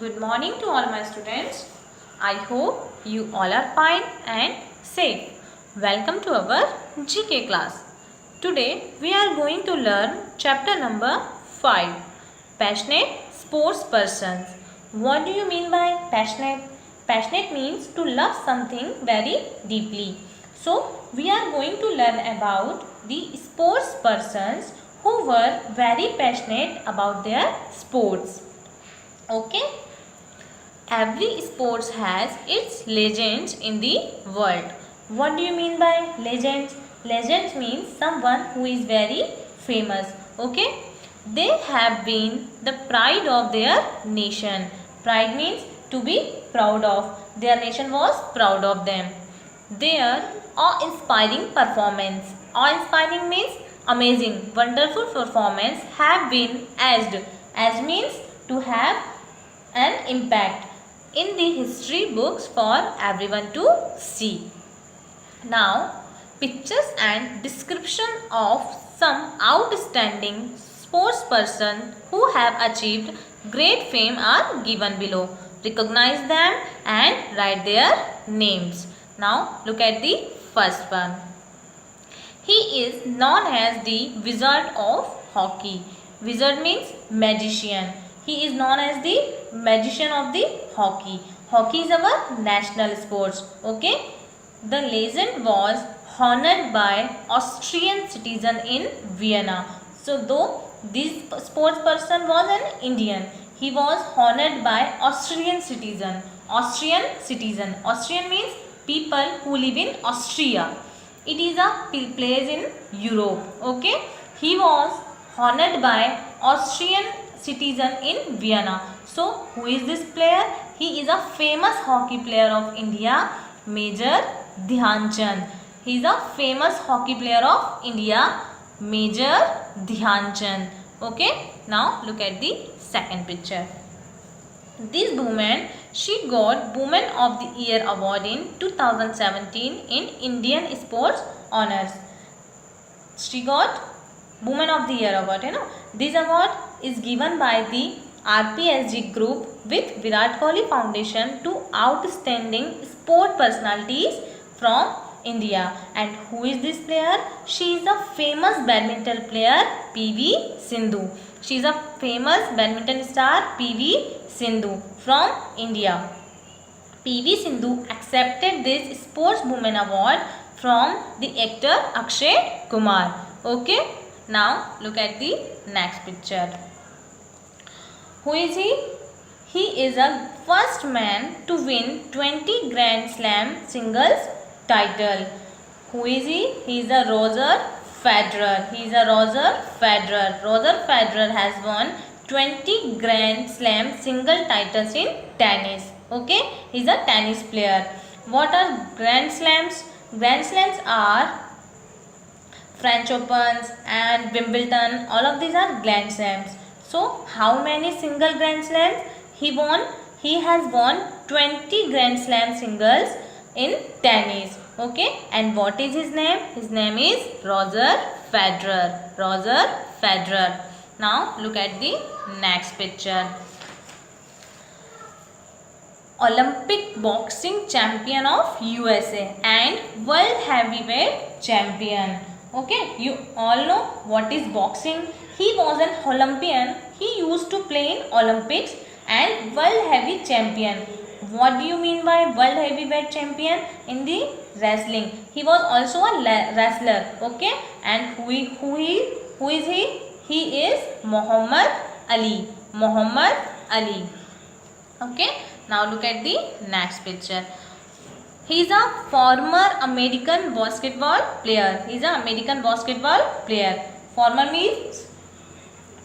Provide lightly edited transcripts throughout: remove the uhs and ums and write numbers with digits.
Good morning to all my students. I hope you all are fine and safe. Welcome to our GK class. Today we are going to learn chapter number 5. Passionate sports persons. What do you mean by passionate? Passionate means to love something very deeply. So we are going to learn about the sports persons who were very passionate about their sports. Okay. Every sports has its legends in the world. What do you mean by legends? Legends means someone who is very famous. Okay. They have been the pride of their nation. Pride means to be proud of. Their nation was proud of them. Their awe-inspiring performance. Awe-inspiring means amazing, wonderful performance have been edged. Edged means to have an impact in the history books for everyone to see. Now, pictures and description of some outstanding sports person who have achieved great fame are given below. Recognize them and write their names. Now, look at the first one. He is known as the Wizard of Hockey. Wizard means magician. He is known as the magician of the hockey. Hockey is our national sports. Okay. The legend was honored by Austrian citizen in Vienna. So though this sports person was an Indian, he was honored by Austrian citizen. Austrian citizen. Austrian means people who live in Austria. It is a place in Europe. Okay. He was honored by Austrian citizen in Vienna. So who is this player? He is a famous hockey player of India, Major Dhyan Chand. He is a famous hockey player of India, Major Dhyan Chand. Okay. Now look at the second picture. This woman, she got Woman of the Year award in 2017 in Indian Sports Honors. She got Woman of the Year award. This award is given by the RPSG group with Virat Kohli Foundation to outstanding sport personalities from India. And who is this player? She is a famous badminton player, PV Sindhu. She is a famous badminton star, PV Sindhu from India. PV Sindhu accepted this Sportswoman award from the actor Akshay Kumar. Okay. Now look at the next picture. Who is he? He is a first man to win 20 Grand Slam singles title. Who is he? He is a Roger Federer. He is a Roger Federer. Roger Federer has won 20 Grand Slam single titles in tennis. Okay? He is a tennis player. What are Grand Slams? Grand Slams are French Opens and Wimbledon. All of these are Grand Slams. So, how many single Grand Slams? He has won 20 Grand Slam singles in tennis. Okay. And what is his name? His name is Roger Federer. Roger Federer. Now, look at the next picture. Olympic boxing champion of USA and world heavyweight champion. Okay, you all know what is boxing. He was an Olympian. He used to play in Olympics and world heavy champion. What do you mean by world heavyweight champion? In the wrestling. He was also a wrestler. Okay, and who is he? He is Muhammad Ali. Muhammad Ali. Okay, now look at the next picture. He is a former American basketball player. He is an American basketball player. Former means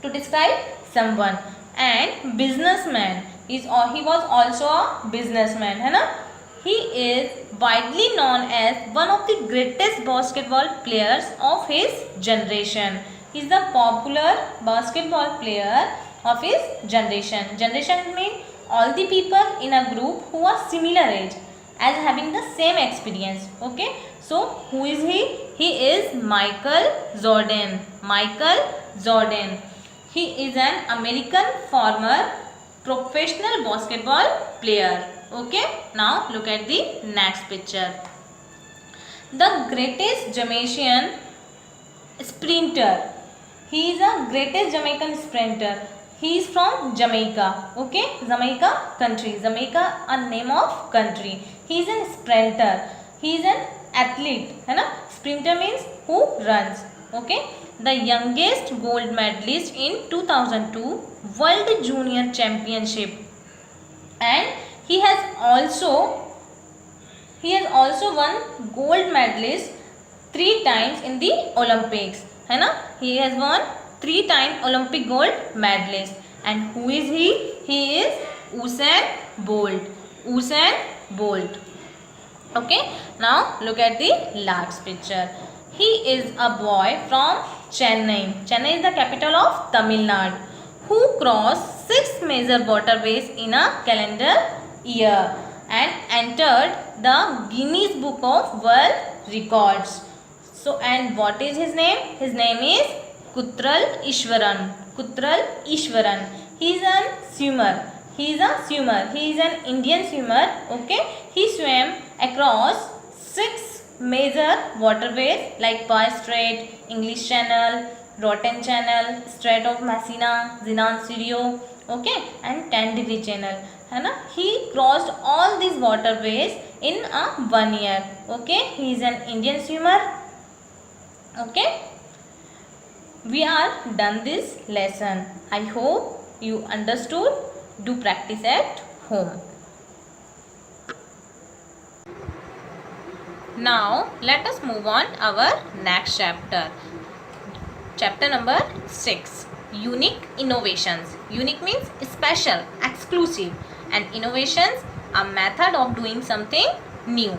to describe someone. And businessman. He was also a businessman. He is widely known as one of the greatest basketball players of his generation. He is the popular basketball player of his generation. Generation means all the people in a group who are similar age, as having the same experience. Okay. So, who is he? He is Michael Jordan. Michael Jordan. He is an American former Professional basketball player. Okay, now look at the next picture. The greatest Jamaican sprinter. He is a greatest Jamaican sprinter. He is from Jamaica. Okay, Jamaica country. Jamaica a name of country. He is a sprinter. He is an athlete. है ना? Sprinter means who runs. Okay. The youngest gold medalist in 2002 World Junior Championship, and he has also won gold medalist 3 times in the Olympics. है ना? He has won 3 times Olympic gold medalist. And who is he? He is Usain Bolt. Usain Bolt. Okay. Now look at the last picture. He is a boy from Chennai. Chennai is the capital of Tamil Nadu, who crossed 6 major waterways in a calendar year and entered the Guinness Book of World Records. So, and what is his name? His name is Kutral Ishwaran. Kutral Ishwaran. He is a swimmer. He is an Indian swimmer. Okay. He swam across 6 major waterways like Pearl Strait, English Channel, Rotten Channel, Strait of Messina, Zinan Sirio, okay, and 10-degree channel. है ना? He crossed all these waterways in a 1 year. Okay, he is an Indian swimmer. Okay, we are done this lesson. I hope you understood. Do practice at home. Now let us move on our next chapter. Chapter number 6. Unique innovations. Unique means special, exclusive, and innovations a method of doing something new.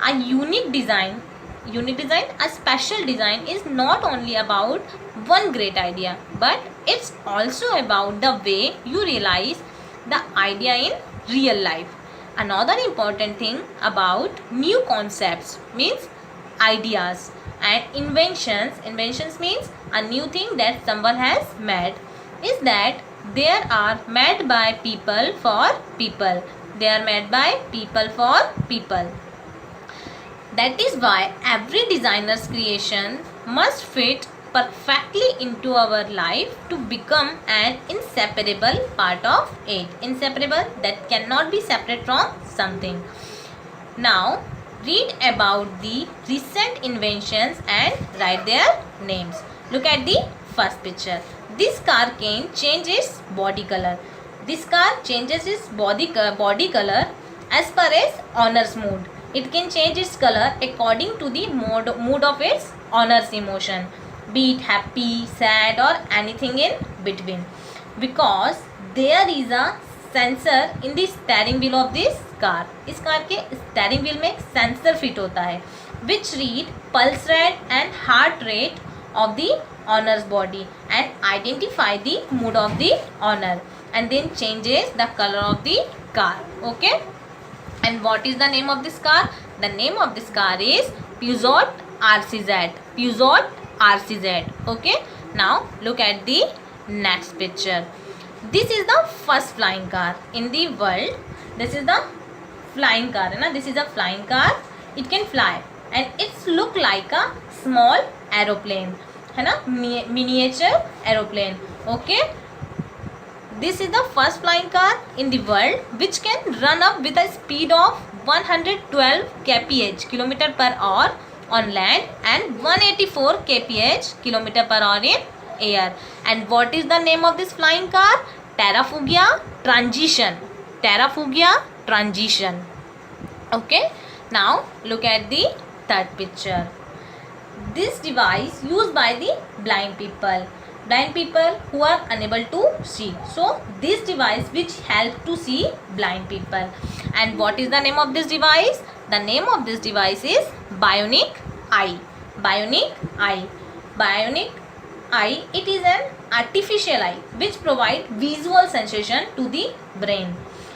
A unique design, a special design is not only about one great idea, but it's also about the way you realize the idea in real life. Another important thing about new concepts means ideas, and inventions means a new thing that someone has made, is that they are made by people for people. They are made by people for people. That is why every designer's creation must fit perfectly into our life to become an inseparable part of it. Inseparable, that cannot be separate from something. Now read about the recent inventions and write their names. Look at the first picture. This car can change its body color. This car changes its body color as per its owner's mood. It can change its color according to the mood of its owner's emotion, be it happy, sad, or anything in between, because there is a sensor in the steering wheel of this car. इस car के steering wheel में एक sensor fit होता है which read pulse rate and heart rate of the owner's body and identify the mood of the owner, and then changes the color of the car. Okay. And what is the name of this car? The name of this car is Peugeot RCZ. Peugeot RCZ. Okay. Now look at the next picture. This is the first flying car in the world. This is the flying car. Na? This is a flying car. It can fly and it's look like a small aeroplane. है ना? Miniature aeroplane. Okay. This is the first flying car in the world which can run up with a speed of 112 kph kilometer per hour on land and 184 kph kilometer per hour in air. And what is the name of this flying car? Terrafugia Transition. Terrafugia Transition. Okay. Now look at the third picture. This device used by the blind people who are unable to see. So this device which help to see blind people. And what is the name of this device? The name of this device is Bionic Eye. Bionic Eye. Bionic Eye, it is an artificial eye which provide visual sensation to the brain.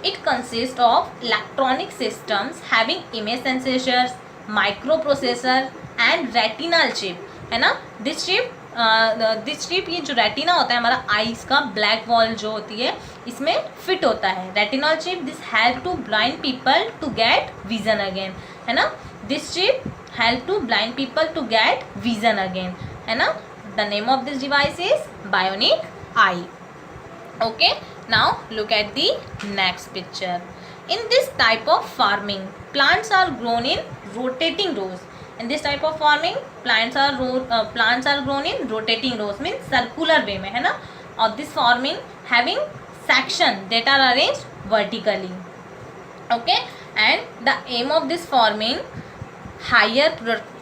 It consists of electronic systems having image sensors, microprocessor and retinal chip. है ना? This chip this chip, ये जो retina होता है हमारा eyes का black wall जो होती है इसमें फिट होता है. Retinal chip this help to blind people to get vision again, है ना. This chip help to blind people to get vision again, है ना. The name of this device is bionic eye. Okay, now look at the next picture. In this type of farming, plants are grown in rotating rows. In this type of farming, plants are grown in rotating rows, means circular way में, है ना. Of this farming having section that are arranged vertically. Okay, and the aim of this farming higher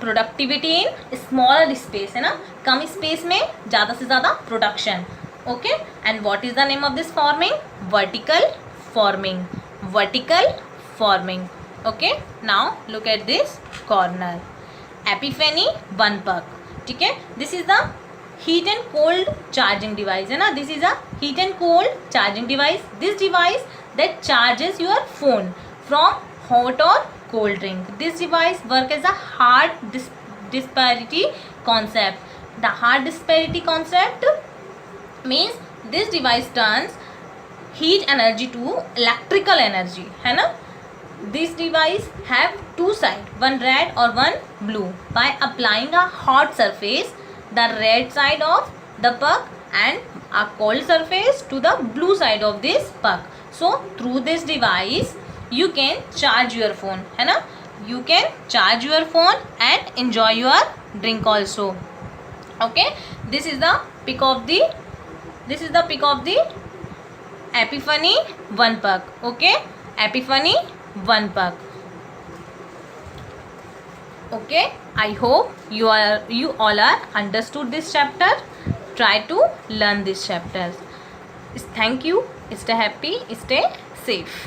productivity in smaller space, है ना. कम space में ज़्यादा से ज़्यादा production. Okay, and what is the name of this farming? Vertical farming. Vertical farming. Okay, now look at this corner. Epiphany one puck. ठीक है, this is the heat and cold charging device, है ना. This is a heat and cold charging device. This device that charges your phone from hot or cold drink. This device work as a hard disparity concept. The hard disparity concept means this device turns heat energy to electrical energy, है ना. This device have two sides, one red or one blue. By applying a hot surface, the red side of the puck, and a cold surface to the blue side of this puck. So through this device you can charge your phone, है ना. You can charge your phone and enjoy your drink also. Okay, this is the pic of the Epiphany one puck. Okay, Epiphany one puck. Okay, I hope you all are understood this chapter. Try to learn this chapter. Thank you. Stay happy, stay safe.